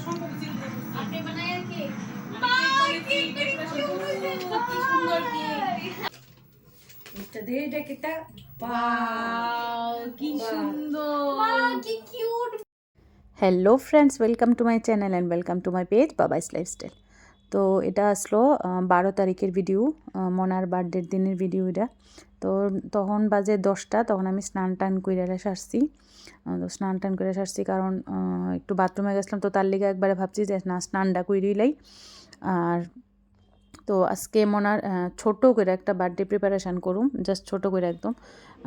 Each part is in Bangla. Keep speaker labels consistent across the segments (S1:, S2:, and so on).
S1: আপনি বানায় কেক কি সুন্দর কেক
S2: এটা দে এটা কিটা
S1: ওয়াও কি সুন্দর কি cute
S3: hello friends, welcome to my channel and welcome to my page Babai's lifestyle. তো এটা আসলো 12 তারিখের ভিডিও, মনার বার্থডের দিনের ভিডিও এটা। তো তখন বাজে 10টা, তখন আমি স্নান টান করে সারছি। তো স্নান টান করে সারছি কারণ একটু বাথরুমে গেছিলাম, তো তার লিগে একবারে ভাবছি যে না স্নানটা কইরেই। আর তো আজকে মনার ছোট করে একটা বার্থডে প্রিপারেশান করুম, জাস্ট ছোট করে একদম।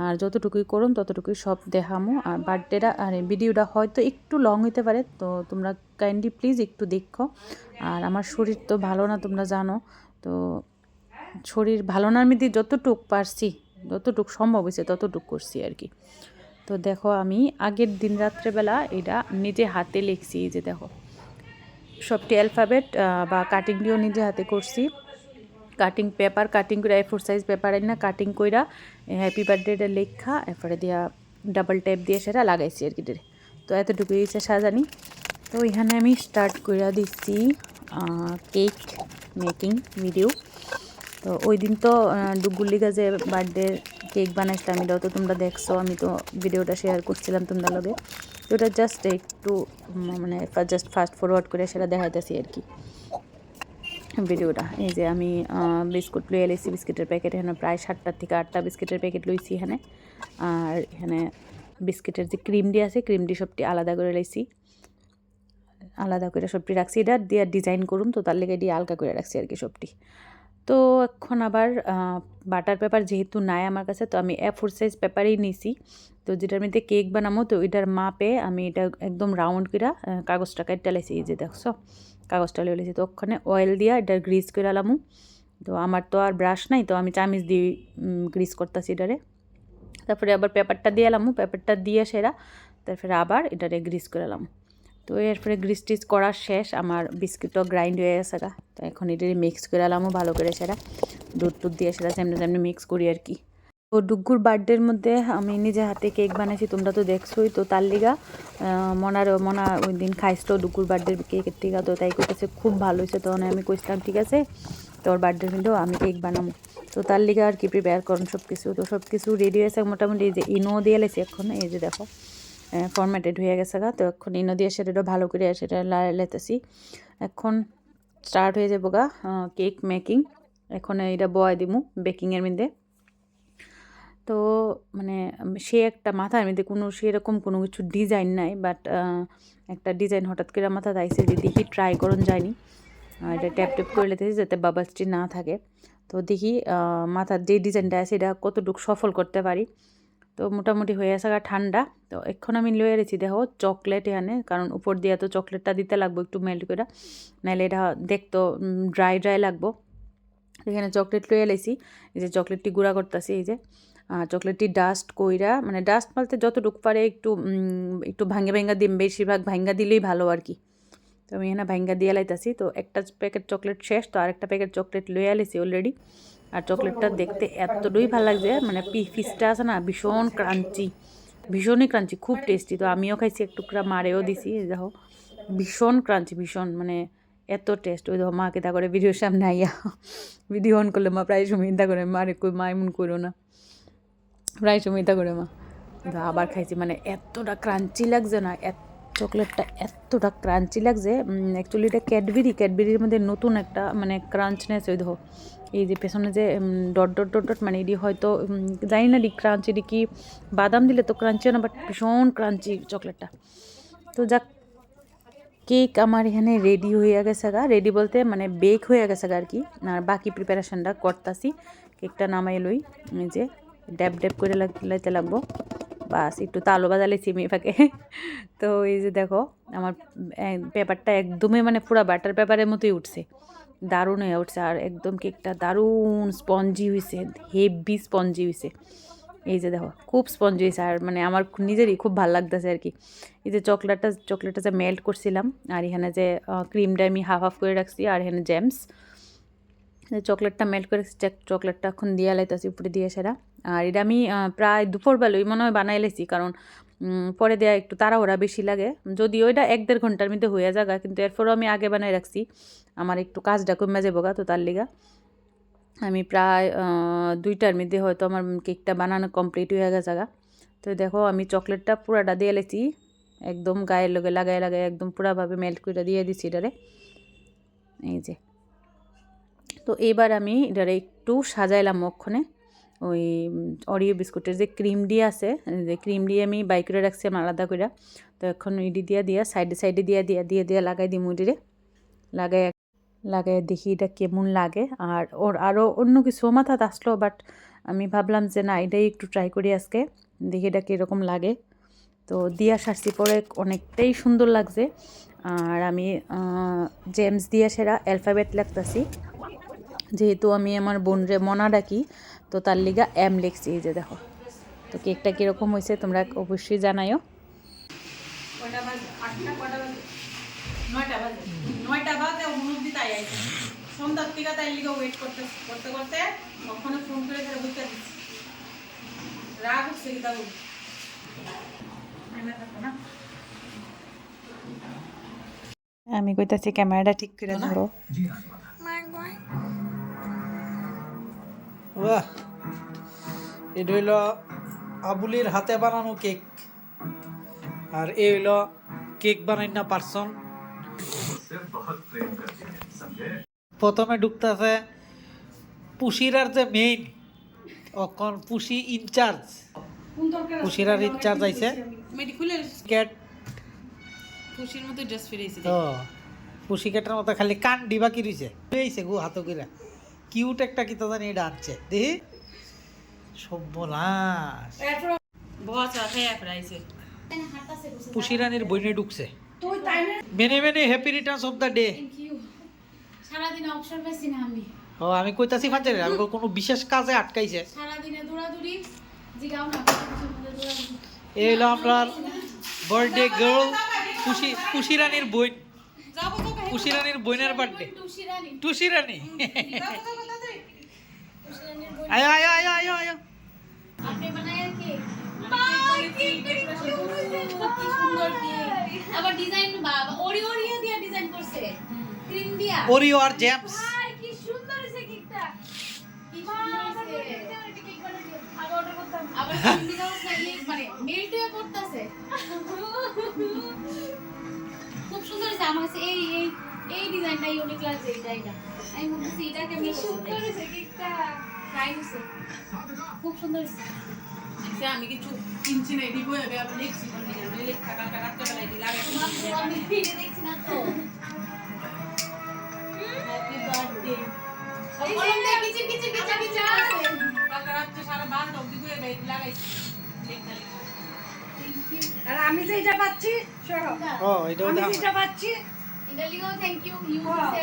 S3: আর যতটুকুই করুম ততটুকুই সব দেখামো। আর বার্থডেটা আর ভিডিওটা হয়তো একটু লং হইতে পারে, তো তোমরা কাইন্ডলি প্লিজ একটু দেখো। আর আমার শরীর তো ভালো না, তোমরা জানো। তো শরীর ভালো না, আমি যতটুক পারছি, যতটুক সম্ভব হয়েছে ততটুক করছি আর কি। তো দেখো, আমি আগের দিন রাত্রেবেলা এটা নিজে হাতে লিখছি, এই যে দেখো সবটি অ্যালফাবেট বা কাটিং দিয়েও নিজে হাতে করছি। কাটিং পেপার কাটিং করে A4 সাইজ পেপার না কাটিং কইরা হ্যাপি বার্থডেটা লেখা এরপরে দিয়া ডাবল টেপ দিয়ে সেটা লাগাইছি আর কি। তো এতটুকুই হচ্ছে সাজানি। তো এখানে আমি স্টার্ট করে দিচ্ছি কেক মেকিং ভিডিও। তো ওই দিন তো ডুগুলি গাছে বার্থডে কেক বানাইছিলাম, এটাও তো তোমরা দেখছো, আমি তো ভিডিওটা শেয়ার করছিলাম তোমরা লগে। তো ওটা জাস্ট একটু মানে জাস্ট ফাস্ট ফরওয়ার্ড করে সেটা দেখাইতেছি আর কি ভিডিওটা। এই যে আমি বিস্কুট লইয়ে এলেছি, বিস্কিটের প্যাকেট এখানে প্রায় 7টা থেকে 8টা বিস্কিটের প্যাকেট লইছি এখানে। আর এখানে বিস্কিটের যে ক্রিম দিয়ে আছে, ক্রিম দিয়ে সবটি আলাদা করে লাইছি, আলাদা করে সবটি রাখছি। এটা দিয়ে ডিজাইন করুম, তো তার লেগে দিয়ে আলগা করে রাখছি আর কি সবটি। তো এখন আবার বাটার পেপার যেহেতু নাই আমার কাছে, তো আমি A4 সাইজ পেপারেই নিছি। তো যেটার মধ্যে কেক বানাবো, তো এটার মাপে আমি এটা একদম রাউন্ড করে কাগজটা কেটে লাইছি, এই যে দেখছো কাগজটা লিয়ে লাইছি। তো ওখানে অয়েল দিয়া এটা গ্রিস করে আলামু। তো আমার তো আর ব্রাশ নাই, তো আমি চামিচ দিয়ে গ্রিস করতেছি এটারে। তারপরে আবার পেপারটা দিয়ে এলাম, পেপারটা দিয়ে সেরা তারপরে আবার এটারে গ্রিস করে এলাম। তো এরপরে গ্রিস টিস করা শেষ, আমার বিস্কিটও গ্রাইন্ড হয়ে গেছে গা। তো এখন এটারে মিক্স করে এলামও ভালো করে সেরা, দুধ টুধ দিয়ে সেরা সেমনি সেমনি মিক্স করি আর কি। তো ডুগ্গুর বার্থডের মধ্যে আমি নিজে হাতে কেক বানাইছি, তোমরা তো দেখছোই। তো তার লিগা মনা ওই দিন খাইছিল ডুগ্গুর বার্থডের কেকের টিকা, তো তাই কইতেছে খুব ভালো হয়েছে। তখন আমি কইছিলাম ঠিক আছে তোর বার্থডের মধ্যেও আমি কেক বানাবো। তো তার লিগা আর কি প্রিপেয়ার করুন সব কিছু। তো সব কিছু রেডি হয়েছে মোটামুটি, এই যে ইনো দিয়ে লেছি এখন, এই যে দেখো ফরম্যাটেড হয়ে গেছে গা। তো এখন ইনো দিয়ে সেটা ভালো করে সেটা লেতেছি। এখন স্টার্ট হয়ে যাবো গা কেক মেকিং। এখন এটা বয় দিমু বেকিংয়ের মধ্যে। তো মানে সে একটা মাথার মধ্যে কোনো সেরকম কোনো কিছু ডিজাইন নাই, বাট একটা ডিজাইন হঠাৎ করে মাথা আইছে যে দেখি ট্রাই করুন যায়নি। এটা ট্যাপ ট্যাপ করে লেতেছি যাতে বাবলসটি না থাকে। তো দেখি মাথার যে ডিজাইনটা আছে এটা কতটুকু সফল করতে পারি। তো মোটামুটি হয়ে আসা ঠান্ডা। তো এখন আমি লয়ে রেছি দেখো চকলেট এখানে, কারণ উপর দিয়ে তো চকলেটটা দিতে লাগবো একটু মেল্ট করে, নাহলে এটা দেখতো ড্রাই ড্রাই লাগবো। এখানে চকলেট লয়ে এলেছি, এই যে চকলেটটি গুঁড়া করতেছি, এই যে চকলেটটি ডাস্ট কইরা, মানে ডাস্ট বলতে যতটুকু পারে একটু একটু ভাঙ্গা দিম, বেশিরভাগ ভাঙ্গা দিলেই ভালো আর কি। তো আমি এখানে ভাঙ্গা দিয়ে লাইতাছি। তো একটা প্যাকেট চকলেট শেষ, তো আরেকটা প্যাকেট চকলেট লয়ে আলেছি অলরেডি। আর চকলেটটা দেখতে এতটাই ভালো লাগছে, মানে পিসটা আছে না ভীষণ ক্রাঞ্চি, ভীষণই ক্রাঞ্চি, খুব টেস্টি। তো আমিও খাইছি, একটু মারেও দিছি, দেখো ভীষণ ক্রাঞ্চি, ভীষণ মানে এত টেস্ট। ওই দেখো মাকে তা করে ভিডিওর সামনে আইয়া ভিডিও অন করলে মা প্রায় সময় ইন্তা করে, মারে কই মা এমন করো না, প্রায় সময় ইন্তা করে মা। কিন্তু আবার খাইছি, মানে এতটা ক্রাঞ্চি লাগছে না, চকলেটটা এতটা ক্রাঞ্চি লাগছে। অ্যাকচুয়ালি এটা ক্যাডবেরির মধ্যে নতুন একটা মানে ক্রাঞ্চনেস। ওই দেখো এই যে পেছনে যে ডট ডট ডট ডট, মানে এটি হয়তো জানি না ক্রাঞ্চ, এটি কি বাদাম দিলে তো ক্রাঞ্চি না, বাট ভীষণ ক্রাঞ্চি চকলেটটা। তো যাক, কেক আমার এখানে রেডি হয়ে গেছে গা, রেডি বলতে মানে বেক হয়ে গেছে গা আর কি। আর বাকি প্রিপারেশানটা করতেছি, কেকটা নামাই লই, এই যে ড্যাব ড্যাব করে লাইতে লাগবো, বাস একটু তালো বাজালেছি মেয়েটাকে। তো এই যে দেখো আমার পেপারটা একদমই মানে পুরো বাটার পেপারের মতোই উঠছে, দারুণ হয়ে উঠছে। আর একদম কেকটা দারুণ স্পঞ্জি হয়েছে, হেভি স্পঞ্জি হয়েছে। এই যে দেখো খুব স্পঞ্জি হয়েছে, আর মানে আমার নিজেরই খুব ভালো লাগতেছে আর কি। এই যে চকলেটটা যে মেল্ট করছিলাম, আর এখানে যে ক্রিমটা আমি হাফ হাফ করে রাখছি, আর এখানে জ্যামস চকলেটটা মেল্ট করে চকলেটটা এখন দিয়ে লাইতেছি উপরে দিয়ে সেরা। আর এটা আমি প্রায় দুপুরবেলায় মনে হয় বানাই লেছি, কারণ পরে দেওয়া একটু তাড়াহুড়া বেশি লাগে, যদিও এটা 1-1.5 ঘন্টার মধ্যে হয়ে যাগা, কিন্তু এরপরও আমি আগে বানাই রাখছি, আমার একটু কাজটা কমে যাবো গা, তো তার লিগা আমি প্রায় 2টার মধ্যে হয়তো আমার কেকটা বানানো কমপ্লিট হয়ে গেছে গা। তো দেখো আমি চকলেটটা পুরাটা দিয়ে লেছি, একদম গায়ের লগে লাগাই লাগাই একদম পুরাভাবে মেল্ট করে দিয়ে দিচ্ছি এটারে, এই যে। তো এবার আমি এটারে একটু সাজাইলাম ওখানে, ওই অরিও বিস্কুটের যে ক্রিম দিয়ে আছে, যে ক্রিম দিয়ে আমি বাই করে রাখছি আমার আলাদা করে। তো এখন ইডি দিয়া সাইডে সাইডে দিয়ে লাগাই দিই মুডিরে, লাগাই দেখি এটা কেমন লাগে। আর ওর আরও অন্য কিছু মাথাতে আসলো, বাট আমি ভাবলাম যে না, এটাই একটু ট্রাই করি আজকে, দেখি এটা কীরকম লাগে। তো দিয়া সারছি পরে অনেকটাই সুন্দর লাগছে। আর আমি জেমস দিয়া সেরা অ্যালফাবেট লিখতেছি, যেহেতু আমি আমার বোনরে মনা ডাকি, তো তার লিগা এম লিখছি, এই যে দেখো। তো কেকটা কীরকম হয়েছে তোমরা অবশ্যই জানাইও।
S2: 9টা বাজে অনুমতি তাই আইছে সন্ধ্যার থেকে, তাই লিগে ওয়েট করতে করতে করতে ওখানে ফোন করে ফেলে বুঝতে দিচ্ছি রাগ হচ্ছে কি তাবো না।
S3: আমি কইতাছি ক্যামেরাটা ঠিক করে ধরো।
S4: বাহ, এটা হইল আবুলির হাতে বানানো কেক, আর এই হইল কেক বানাই না পারসন। প্রথমে ঢুকতেছে পুশিরার যে মেইন, অখন পুশি ইনচার্জ, পুশিরার ইনচার্জ আইছে
S2: মেডি খুলে
S4: ক্যাট।
S2: খুশির মতো ড্রেস ফিরেছে
S4: তো পুশি ক্যাটের মতো খালি কান ডিবা কি রইছে এইছে গো হাতে কইরা, কিউট একটা কি তো জানি এটা আনছে দেখি সব্যনাশ।
S2: বহুত খেয়ে ফেরাইছে
S4: পুশিরানির বইনে ঢুকছে। Many many happy Returns of the day.
S1: সারাদিন অবসর পাইছি না আমি,
S4: ও আমি কইতাছি ফাজে আমি কোনো বিশেষ কাজে আটকাইছে।
S1: সারাদিনে দৌড়াদৌড়ি জিগাও না
S4: এই হলো আপনার বার্থডে গার্ল পুশিরানির বই, পুশিরানির বইনের বার্থডে। টুশিরানি আয় আয় আয় আয় আয়।
S1: আপনি বানায় কি সুন্দর কেক, আবার ডিজাইন বাবা ওরিও দিয়ে ডিজাইন করছে, ক্রিম দিয়া
S4: ওরিও আর জেমস।
S1: ভাই কি সুন্দর হইছে কেকটা, কি সুন্দর হইছে কেক বানাইছে। আবার অর্ডার করতাম, আবার ক্রিম দিয়েও চাইলে মানে মেল্ট হয়ে পড়তাছে, খুব সুন্দর হইছে। আমার কাছে এই ডিজাইনটা ইউনিক লাগছে, এইটা আমি বলতেছি এটা কেমন সুন্দর হইছে কেকটা, ট্রাই হইছে, খুব সুন্দর হইছে।
S2: আমি কিছু কিনছি না, এটি বই আমি লিখছি আমি লেখা কাটা কাটতে বেলায় দিই লাগে
S1: আমি ভিডিও দেখছি না তো। হ্যাপি বার্থডে কলম দিয়ে কিচির কিচির কিচির কিচির আছে,
S2: কালকে রাতে সারা 12টা অবধি বই লাগাইছি লেখা।
S5: আর আমি যে এটা পাচ্ছি শোনো,
S4: ও এটা
S5: আমি
S4: দাও।
S5: যেটা পাচ্ছি
S1: এটা লিখো থ্যাংক ইউ ইউ দিছে,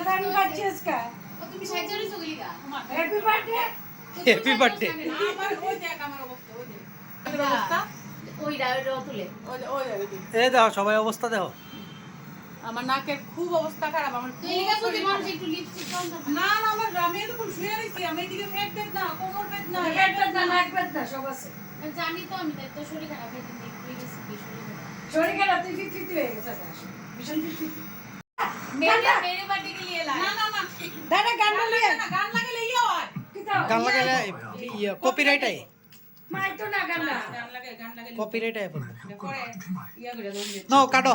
S5: এটা আমি পাচ্ছি আজকে।
S1: ও তুমি সাইজারি চগলি গা
S5: হ্যাপি বার্থডে।
S4: Happy birthday.
S2: আমার ওই দেখ আমার অবস্থা ওই দেখ আমার অবস্থা
S1: ওই রাইড তুলে
S2: ওই
S4: এই দাও সবাই অবস্থা দেখো।
S2: আমার নাকের খুব অবস্থা খারাপ। আমার
S1: তুই লিখা যদি মানুষ একটু লিপস্টিক কম দাও
S2: না না আমার আমি তো খুব শুয়ে রইছি, আমি এদিকে পেট পেট না কোমর পেট না
S5: পেট পেট না নাক পেট না সব আছে।
S1: জানি তো আমি তাই তো শরীর খারাপ হয়ে দিন দেখতে গেছি কি শরীর
S5: শরীর খারাপ তুই ফিট হয়ে গেছে আসলে ভীষণ ফিট।
S1: মেরে বাড়ি কে লিয়ে লা
S2: না না না
S5: দাদা গান্ডা লিয়ে
S2: গান লাগালে ইয়ে হয়,
S5: কি তো
S4: গান লাগালে কপিরাইট আই,
S5: মাই তো না গান্ডা
S2: গান লাগে
S4: কপিরাইট আই পড়বে।
S2: পরে ইয়া করে দৌড়
S4: নো কাটো।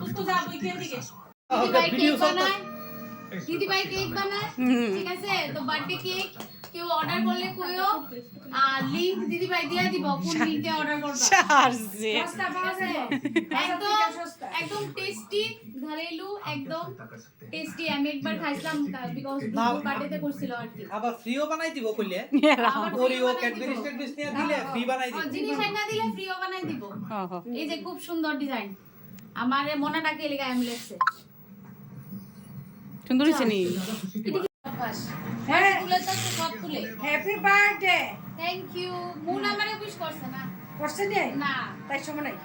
S2: उसको जा তুই কে দিকে
S1: দিদি ভাই কেক বানায়, দিদি ভাই কেক বানায়, ঠিক আছে? তো বার্থডে কেক কেউ অর্ডার করলে কইও, আর লিংক দিদি ভাই দিয়া দিব কোন লিংকে অর্ডার করবা।
S5: সস্তা পাওয়া যায়
S1: একদম একদম টেস্টি ঘরেলু, একদম টেস্টি। আমি একবার খাইছিলাম বিকজ দুপুর পার্টিতে করছিল আর কি।
S4: আবার ফ্রিও বানাই দিব কইলে, ওরিও ক্যাডবেরি স্টেটবেরি নিয়ে দিলে ফ্রি বানাই দিব।
S1: জিনিস না দিলে ফ্রিও বানাই দিব। এই যে খুব সুন্দর ডিজাইন, আমারে মনে ডাকে লিখা আমি লিখছে
S3: সুন্দর হইছে নি।
S1: হ্যাঁ তুলে তো সব তুলে
S5: happy birthday
S1: thank you. Moon আমারে উইশ করছে না
S5: করছে নি
S1: না,
S5: তাই সময় নাই।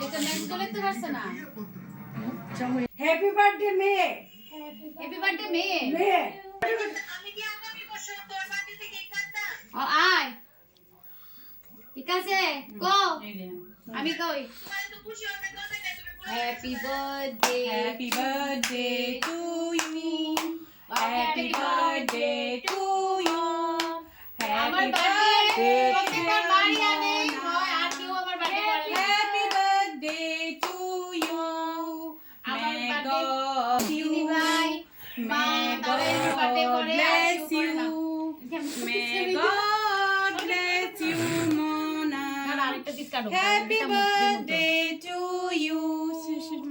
S1: এটা নেক্সট তো লিখতে পারছে না।
S5: হ্যাপি বার্থডে মে
S1: হ্যাপি বার্থডে মে
S5: মে।
S1: ও আয় কি ঠিক আছে কো
S2: এই যে
S1: আমি কই happy birthday
S2: happy birthday to you happy birthday to you
S1: আমার
S2: হ্যাপি
S1: বার্থডে
S2: বার্থডে
S1: প্রত্যেকবার বাড়ি আনে হয় আর কেউ আমার বার্থডে করে না
S2: হ্যাপি বার্থডে টু ইউ
S1: আমার
S2: মে
S1: birthday
S2: গড
S1: দিদি ভাই মা তারা এসে বার্থডে করে আর
S2: bless
S1: কেউ করে না।
S2: you may God bless you
S1: না,
S2: Mona
S1: না, আরেকটা চিৎ কাটো।
S2: happy
S1: আরেকটা মুখ দিয়ে মতো।
S2: birthday to you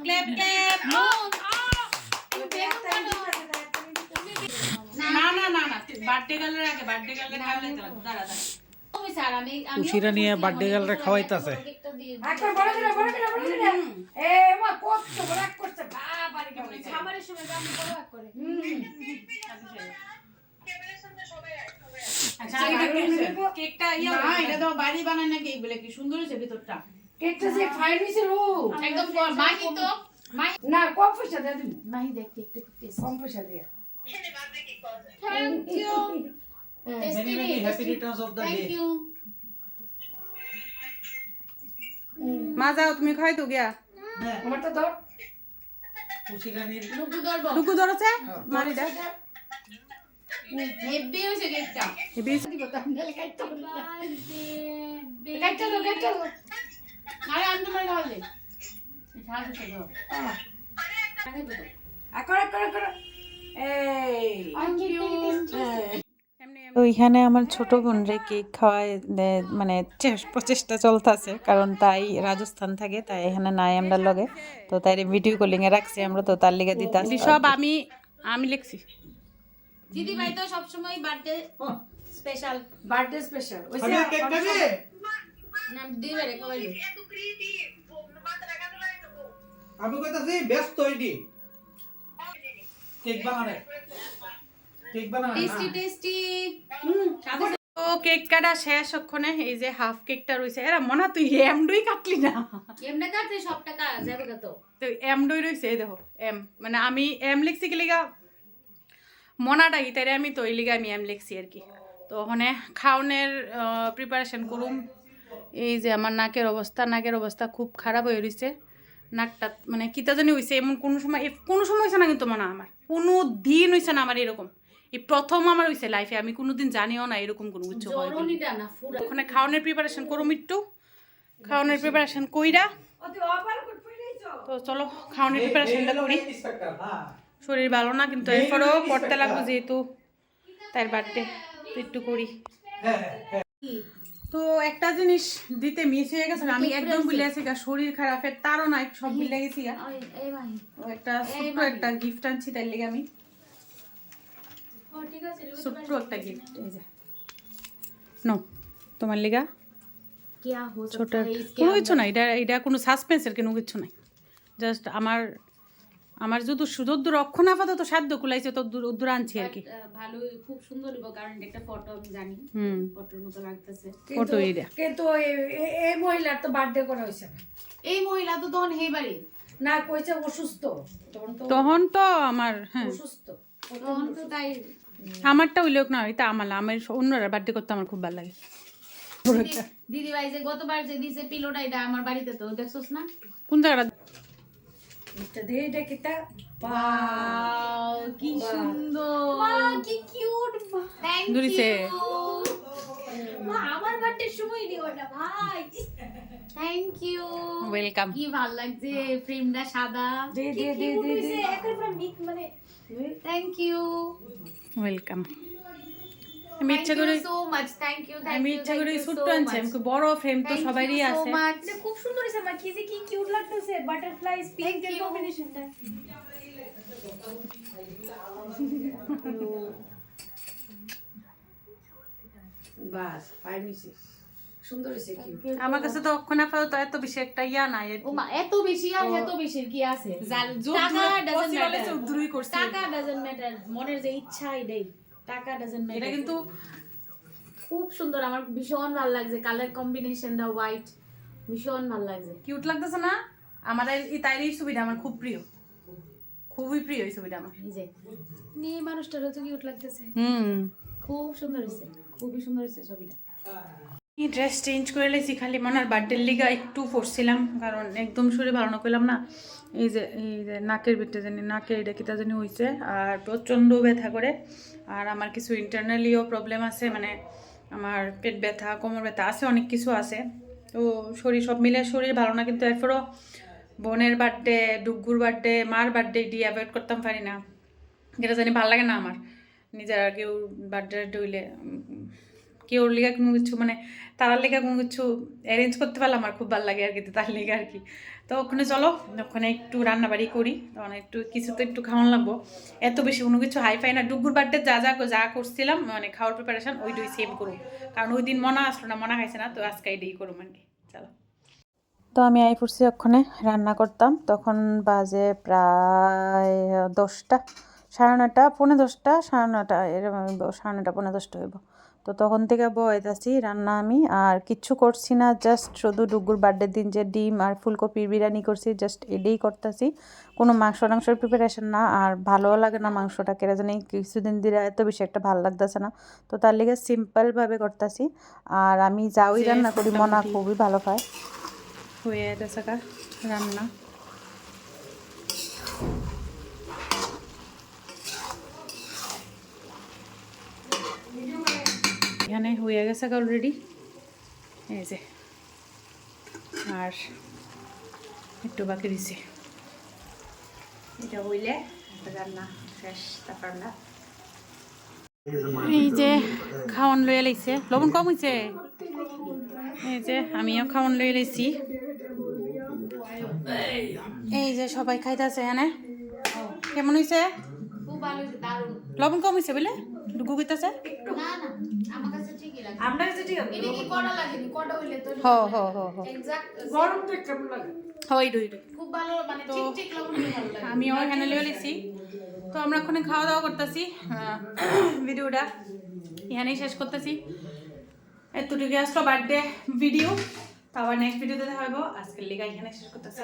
S2: clap clap
S1: তুমি বেগুন কাটো।
S2: না না না না বার্থডে গালের আগে বার্থডে গালের খাওয়ালে তো দাঁড়া দাঁড়া
S1: তুমি স্যার, আমি
S4: খুশিরা নিয়ে birthday girl রে খাওয়াইতাছে।
S1: কেকটা দিয়ে দিই।
S5: একবার বড় করে এ মা কত বড় করছে বাবা রে কেমন
S1: খাবারের সময় তো আমি বড় এক করে।
S2: আচ্ছা কেকটা ইয়া
S6: না এটা তো বাড়ি বানায় না কেক বলে কি সুন্দর হয়েছে ভিতরটা
S5: কেকটা যে ফাইন হইছিল
S1: একদম মাহি তো মাহি
S5: না কম পয়সা দিয়ে দিবি
S1: মাহি দেখ কেকটা কি টেস্ট।
S5: কম পয়সা দিয়ে
S1: thank you.
S4: Many many happy returns of the
S1: thank
S4: day.
S1: You.
S2: মা যাও তুমি খাই তো গিয়া
S5: আমার তো ধর
S4: খুশিরা নিয়ে
S1: লুকু ধরবো।
S2: টুকু ধরেছে মারি দা
S1: হেভি হয়েছে কেকটা।
S5: দিব তো আমি খাইতে
S1: বার্থডে
S5: খাইতে দাও
S1: আরে আমি তোমার খাওয়ালে সাহায্য করো।
S5: আকড় এই
S1: থ্যাংক ইউ।
S3: তো এখানে আমার ছোট বোনরে কেক খাওয়ায় মানে প্রচেষ্টা চলতেছে, কারণ তাই রাজস্থান থাকে, তাই এখানে নাই আমরা লগে, তো তাই ভিডিও কলিং এ রাখছি আমরা, তো তার লিগে দিতে
S2: সব আমি লিখছি
S1: দিদি ভাই তো সবসময় বার্থডে স্পেশাল
S5: বার্থডে স্পেশাল
S4: খাবি কেক খাবি
S1: না দিদি ভাই রেখে বাইলো।
S4: আমি কইতাছি ব্যস্ত হইডি কেক বানানে
S1: টেস্টি টেস্টি।
S2: তো কেক কাটা শেষ ওখানে এই যে হাফ কেকটা রইছে এরা মনা তুই এমডুই কাটলি না
S1: এমনি কাটলে সব টাকা যাবে কত?
S2: তো এমডুই রইছে এই দেখো এম মানে আমি এম লিখছি কি লিগা মনাটা গিতারে আমি তো এই লিগা আমি এম লিখছি আর কি। তো ওখানে খাওনের প্রিপারেশন করুম। এই যে আমার নাকের অবস্থা খুব খারাপ হয়ে রইছে, নাকটা মানে কিতা জানি হইছে, এমন কোনো সময় হইছে না কিন্তু মনে আমার কোনো দিন হইছে না আমার এরকম, এই প্রথম আমার হইছে লাইফে, আমি কোনোদিন জানিও না এরকম কোনো কিছু হয় বলে।
S1: জরুরিটা না ফুরা।
S2: ওখানে খাওনের প্রিপারেশন করুম একটু, খাওনের প্রিপারেশন কইরা
S5: অতি অপার করে পড়েছো
S2: তো চলো খাওনের প্রিপারেশনটা করি।
S4: ইন্সপেক্টর না
S2: শরীর ভালো না কিন্তু এরপরও করতে লাগবো যেহেতু তার বার্থডে একটু করি। তো একটা জিনিস দিতে মিস হয়ে গেছে, আমি একদম ভুলে গেছি গা, শরীর খারাপের তারও না সব ভুলে গেছি গা।
S1: এই ভাই
S2: ও একটা ছোট্ট একটা গিফট আনছি তার লেগে আমি,
S1: ও ঠিক আছে
S2: ছোট্ট একটা গিফট এই যে নো তোমার লেগা
S1: কি হো
S2: ছোট কোনো কিছু নাই, এটা কোনো সাসপেন্সের কোনো কিছু নাই, জাস্ট আমার যদ্দূর রক্ষণ আপাতত সাধ্য কুলাইছে তদ্দূর আনছি আর কি।
S1: ভালো খুব সুন্দর হইব কারণ একটা ফটো আমি জানি ফটোর মতো লাগতেছে।
S2: ফটো এইটা
S5: কিন্তু এই মহিলার তো বার্থডে করা হইছে না
S1: এই মহিলা তো তখন হে বাড়ি
S5: না কইছে অসুস্থ
S2: তখন তো আমার হ্যাঁ
S5: অসুস্থ
S1: তখন তো তাই
S2: আমারটা হইলেও না এটা আমার অন্যরা বার্থডে করতে আমার খুব ভালো লাগে।
S1: দিদি ভাই যে গতবার যে দিছে পিলোটা এটা আমার বাড়িতে তো দেখছস না?
S2: কোন জায়গাটা
S5: এটা দে এটা কিটা
S1: ওয়াও কি সুন্দর মা কি কিউট থ্যাংক
S2: ধরিছে।
S1: ইউ মা আমার বার্থডে সময় দিও না ভাই থ্যাংক ইউ
S2: ওয়েলকাম।
S1: কি ভালো লাগছে ফ্রেমটা সাদা
S5: দে দে দে দে
S1: একবার মিক মানে থ্যাংক ইউ
S2: ওয়েলকাম। আমি ইচ্ছা করে
S1: সো মাচ থ্যাংক ইউ
S2: আমি ইচ্ছা করে ছোট্ট আনছি, আমি বড় ফ্রেম তো সবারই আছে।
S1: এটা খুব সুন্দর হইছে মা কি যে কি কিউট লাগতেছে বাটারফ্লাই পিঙ্ক এর কম্বিনেশনটা
S5: বাস পাই নিছি সুন্দর হইছে কি
S2: আমার কাছে তো ওখানে আপাতত এত বেশি একটা ইয়া নাই আর
S1: ও মা এত বেশি আর এত বেশি কি আছে
S2: টাকা
S1: doesn't matter.
S2: চৌধুরী করছে
S1: টাকা ডাজন্ট ম্যাটার মনের যে ইচ্ছা এটাই টাকা ডাজন্ট ম্যাটার
S2: এটা কিন্তু
S1: খুব সুন্দর আমার ভীষণ ভালো লাগছে কালার কম্বিনেশন দা হোয়াইট ভীষণ ভালো লাগছে
S2: কিউট লাগতেছে না? আমার এই তাইর এই ছবিটা আমার খুব প্রিয়, খুবই প্রিয় এই ছবিটা আমার।
S1: এই যে মেয়ে মানুষটারও তো কিউট লাগতেছে
S2: হুম
S1: খুব সুন্দর হয়েছে খুবই সুন্দর হয়েছে ছবিটা
S2: ড্রেস চেঞ্জ করে লেছি খালি মনার বার্থডের লিগা একটু পরছিলাম, কারণ একদম শরীর ভালো না করলাম না। এই যে নাকের ভিতরে জানি নাকে এটা কিটা জানি হয়েছে, আর প্রচণ্ড ব্যথা করে। আর আমার কিছু ইন্টারনালিও প্রবলেম আছে, মানে আমার পেট ব্যথা, কোমর ব্যথা আছে, অনেক কিছু আছে। তো শরীর সব মিলে শরীর ভালো না, কিন্তু এরপরও বোনের বার্থডে, ডুগ্গুর বার্থডে, মার বার্থডে এটি অ্যাভয়েড করতাম পারি না। যেটা জানি ভালো লাগে না আমার নিজের, আর কেউ বার্থডে হইলে কেউর লেগে কোনো কিছু মানে তারার লেগে কোনো কিছু অ্যারেঞ্জ করতে পারলে আমার খুব ভালো লাগে আর কি, তার লেগে আর কি। তো ওখানে চলো, ওখানে একটু রান্নাবাড়ি করি, তখন একটু কিছু তো একটু খাওয়ান লাগবো। এত বেশি কোনো কিছু হাই ফাই না, ডুগ্গুর বার্থডে যা করছিলাম মানে খাওয়ার প্রিপারেশন ওইটাই সেম করুন, কারণ ওই দিন মনা আসলো না, মনা খাইছে না, তো আজকে এটাই করুম আর কি। চলো।
S3: তো আমি আই পড়ছি ওখানে রান্না করতাম, তখন বাজে প্রায় 10টা, 9:30, 10:45, 9:30, এরকম 9:30, 10:45 হইব। তো তখন থেকে বয়েছি রান্না আমি আর কিচ্ছু করছি না, জাস্ট শুধু ডুগ্গুর বার্থডের দিন যে ডিম আর ফুলকপির বিরিয়ানি করছি, জাস্ট এটাই করতেছি, কোনো মাংসের প্রিপারেশন না। আর ভালোও লাগে না মাংসটা, কেরা জানি কিছুদিন ধরে এত বেশি একটা ভালো লাগতেছে না, তো তার লিগে সিম্পলভাবে করতেছি। আর আমি যাওই রান্না করি, মনা খুবই ভালো খায়।
S2: হয়ে গেছে রান্না, এখানে হয়ে গেছে অলরেডি, এই যে আর একটু বাকি দিছে, এটা হইলে রান্না শেষ। তারপর এই যে খাওয়ান লইয়া লাইছে, লবণ কম হয়েছে, এই যে আমিও খাওয়ান লইয়া লাইছি। এই যে সবাই খাইতেছে, হ্যাঁ কেমন হয়েছে?
S1: খুব ভালো হয়েছে, দারুণ।
S2: লবণ কম হয়েছে বলে ডুগু কইতাছে।
S1: না না, আমার কাছে ঠিকই লাগে।
S5: আপনার কাছে ঠিক আছে?
S1: এটা কি কড়া লাগেনি, কড়া হইলে তো
S2: হ
S1: এক্সাক্ট
S5: গরম তো কেমন লাগে?
S2: হয় ডুই
S1: খুব ভালো, মানে ঠিক ঠিক লবণ হলে ভালো লাগে।
S2: আমিও এখানে লইয়া লাইছি। তো আমরা ওখানে খাওয়া দাওয়া করতেছি, ভিডিওটা এখানেই শেষ করতেছি। এতটুকু আসলো বার্থডে ভিডিও, তো আবার নেক্সট ভিডিওতে দেখা হইব। আজকের লিগা এখানে শেষ করতেছি।